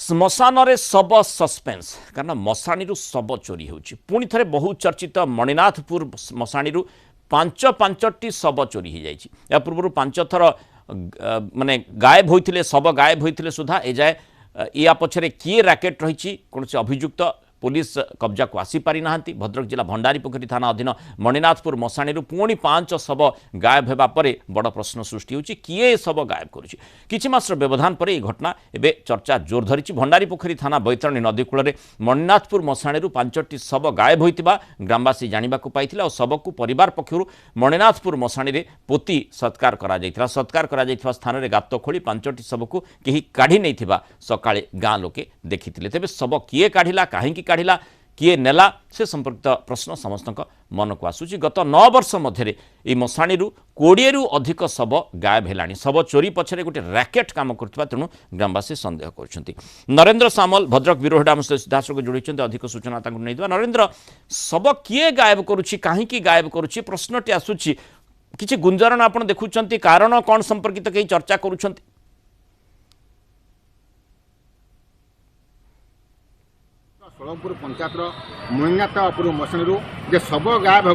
श्मशान रे शब सस्पेन्स कारण मशाणी शब चोरी होची पुणी थे बहुचर्चित मणिनाथपुर मशाणी पांचटी शब चोरी हो जाएगी या पूर्व 5 थर माने गायब होते शब गायब होते सुधा एजाए या पछरे किए राकेट रही कौन से अभियुक्त पुलिस कब्जा को आसीपारी ना भद्रक जिला भंडारीपोखरी थाना अधीन मणिनाथपुर मशाणी पुणी 5 शब गायब होगा बड़ प्रश्न सृष्टि होची किए शब गायब करुच्ची किछि मासर व्यवधान पर यह घटना एवं चर्चा जोर धरी भंडारीपोखरी थाना बैतरणी नदी कूल मणिनाथपुर मशाणी 5टी शब गायब होता ग्रामवासी जाना पाई और शब को परिवार पक्षर मणिनाथपुर मशाणी पोती सत्कार करा सत्कार स्थान में गात खोली 5टी शब को कहीं काढ़ी नहीं सकाळे गाँ लोके देखी तेज शब किए काढ़िला कहीं काढ़िला किए नेला से संपर्कित प्रश्न समस्त मन को आसूची गत 9 वर्ष मध्य मशाणी 20 रु अधिक शब गायब है शब चोरी पछरे गोटे रैकेट काम कर तेणु ग्रामवासी सन्देह कर नरेंद्र सामल भद्रक बिरोहडाम सीधासख जोड़ी अधिक सूचना नहीं नरेंद्र शब किए गायब करुच्ची कहीं गायब करुच्ची प्रश्नटी आसूची किछि गुंजरण आप देखुं कारण कौन संपर्कित कहीं चर्चा करुँच षोलपुर पंचायत मणिनाथपुर मशाणी शब गायब